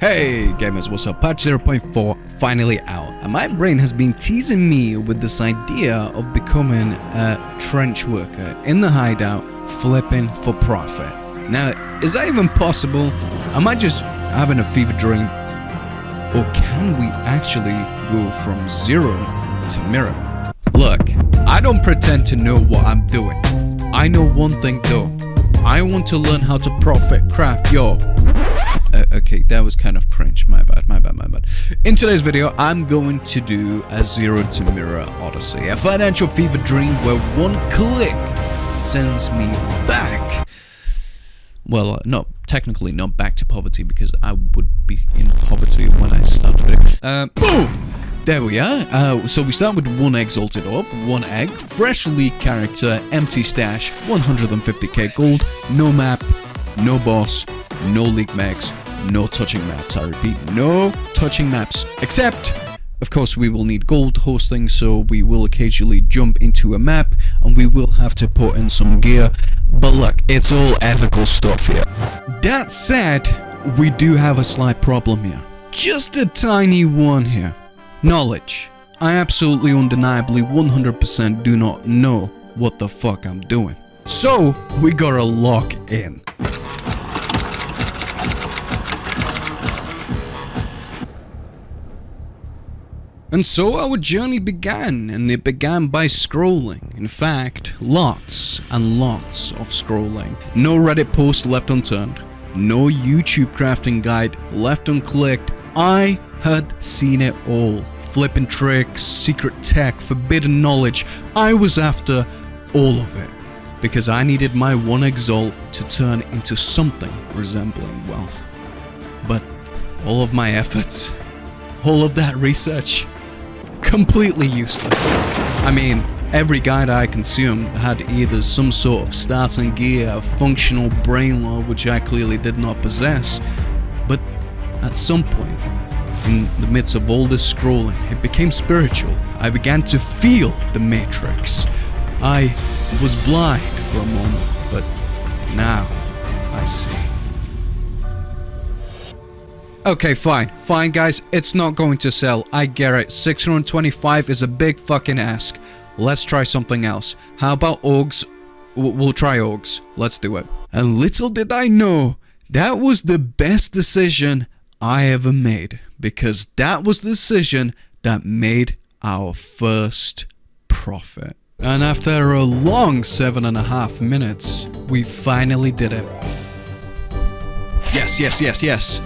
Hey gamers, what's up? Patch 0.4 finally out, and my brain has been teasing me with this idea of becoming a trench worker in the hideout, flipping for profit. Now, is that even possible? Am I just having a fever dream? Or can we actually go from zero to mirror? Look, I don't pretend to know what I'm doing. I know one thing though. I want to learn how to profit craft, yo. Okay, that was kind of cringe. My bad. In today's video, I'm going to do a zero to mirror odyssey, a financial fever dream where one click sends me back. Well, technically not back to poverty, because I would be in poverty when I started the video. Boom! There we are. So we start with one exalted orb, one egg, fresh league character, empty stash, 150k gold, no map, no boss, no league mags, no touching maps. I repeat, no touching maps. Except, of course, we will need gold hosting, so we will occasionally jump into a map and we will have to put in some gear. But look, it's all ethical stuff here. That said, we do have a slight problem here. Just a tiny one here. Knowledge. I absolutely undeniably 100% do not know what the fuck I'm doing. So, we gotta lock in. And so our journey began, and it began by scrolling. In fact, lots and lots of scrolling. No Reddit post left unturned. No YouTube crafting guide left unclicked. I had seen it all. Flipping tricks, secret tech, forbidden knowledge. I was after all of it. Because I needed my one exalt to turn into something resembling wealth. But all of my efforts, all of that research, completely useless. I mean, every guide I consumed had either some sort of starting gear, a functional brain lore, which I clearly did not possess. But at some point, in the midst of all this scrolling, it became spiritual. I began to feel the Matrix. I was blind for a moment, but now I see. Okay, fine guys, it's not going to sell. I get it. 625 is a big fucking ask. Let's try something else. How about Orgs? We'll try Orgs. Let's do it. And little did I know, that was the best decision I ever made, because that was the decision that made our first profit. And after a long 7.5 minutes, we finally did it. Yes,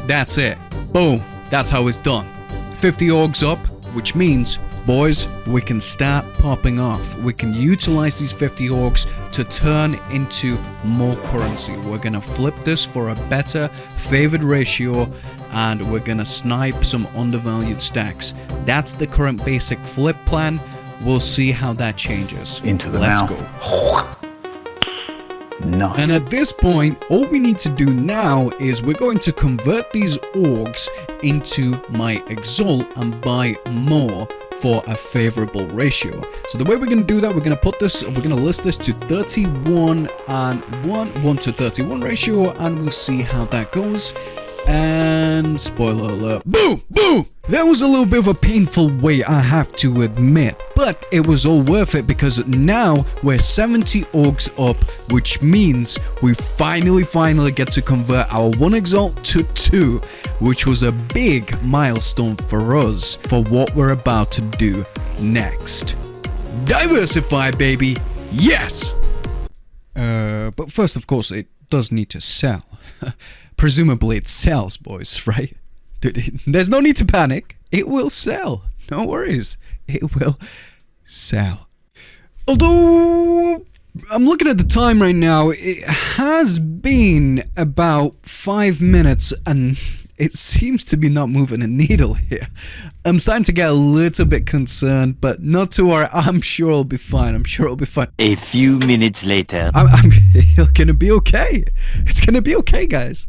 that's it. Boom, that's how it's done. 50 orgs up, which means, boys, we can start popping off. We can utilize these 50 orgs to turn into more currency. We're gonna flip this for a better favored ratio, and we're gonna snipe some undervalued stacks. That's the current basic flip plan. We'll see how that changes. Into the Let's mouth. go. Nice. And at this point, all we need to do now is we're going to convert these orgs into my exalt and buy more for a favorable ratio. So the way we're going to do that, we're going to list this to 31 and 1 to 31 ratio, and we'll see how that goes. And spoiler alert, boom! That was a little bit of a painful wait, I have to admit, but it was all worth it, because now we're 70 orgs up, which means we finally get to convert our 1 exalt to 2, which was a big milestone for us for what we're about to do next. Diversify, baby! Yes! But first, of course, it does need to sell. Presumably it sells, boys, right? There's no need to panic. It will sell. No worries. It will sell. Although, I'm looking at the time right now. It has been about 5 minutes and it seems to be not moving a needle here. I'm starting to get a little bit concerned, but not to worry. I'm sure it'll be fine. A few minutes later. It's gonna be okay. It's gonna be okay, guys.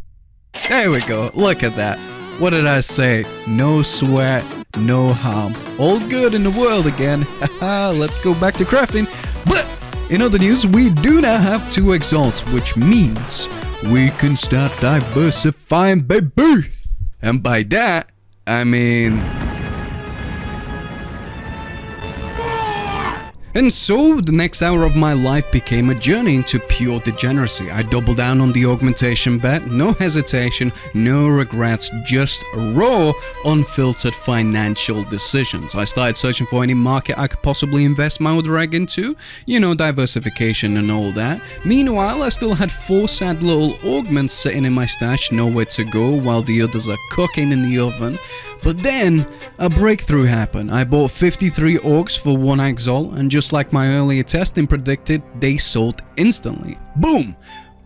There we go. Look at that. What did I say? No sweat, no harm. All's good in the world again. Haha, let's go back to crafting. But in other news, we do now have 2 exalts, which means we can start diversifying, baby. And by that, I mean... And so, the next hour of my life became a journey into pure degeneracy. I doubled down on the augmentation bet, no hesitation, no regrets, just raw, unfiltered financial decisions. I started searching for any market I could possibly invest my other egg into, you know, diversification and all that. Meanwhile, I still had 4 sad little augments sitting in my stash, nowhere to go, while the others are cooking in the oven. But then, a breakthrough happened. I bought 53 orgs for 1 Exalt, and just like my earlier testing predicted, they sold instantly. Boom!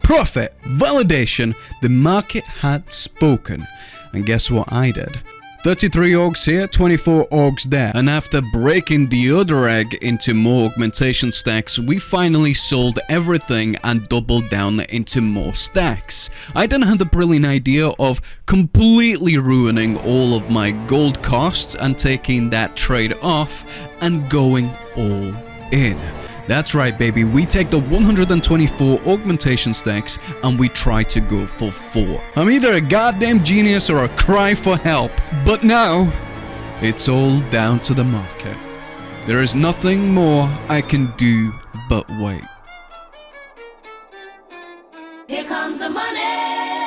Profit! Validation! The market had spoken. And guess what I did? 33 orgs here, 24 orgs there. And after breaking the other egg into more augmentation stacks, we finally sold everything and doubled down into more stacks. I then had the brilliant idea of completely ruining all of my gold costs and taking that trade off and going all in. That's right, baby, we take the 124 augmentation stacks and we try to go for 4. I'm either a goddamn genius or a cry for help. But now, it's all down to the market. There is nothing more I can do but wait. Here comes the money.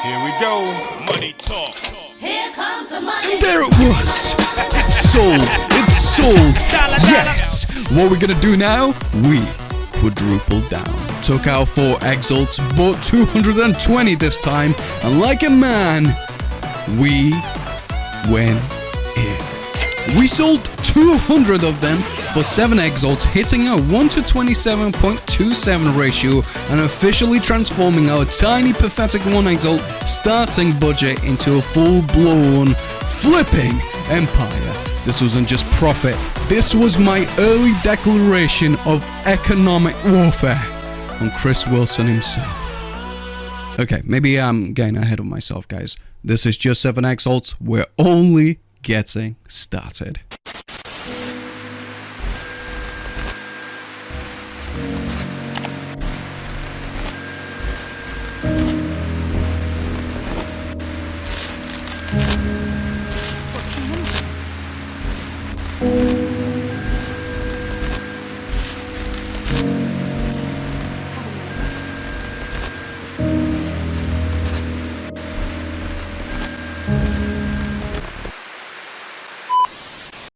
Here we go. Money talk. Here comes the money. And there it was! It's sold! It's sold! Yes! What we're gonna do now? We quadrupled down. Took out 4 exalts, bought 220 this time, and like a man, we went in. We sold 200 of them for 7 exalts, hitting a 1 to 27.27 ratio and officially transforming our tiny pathetic 1 exalt starting budget into a full-blown flipping empire. This wasn't just profit, this was my early declaration of economic warfare on Chris Wilson himself. Okay, maybe I'm getting ahead of myself, guys. This is just 7 exalts, we're only getting started.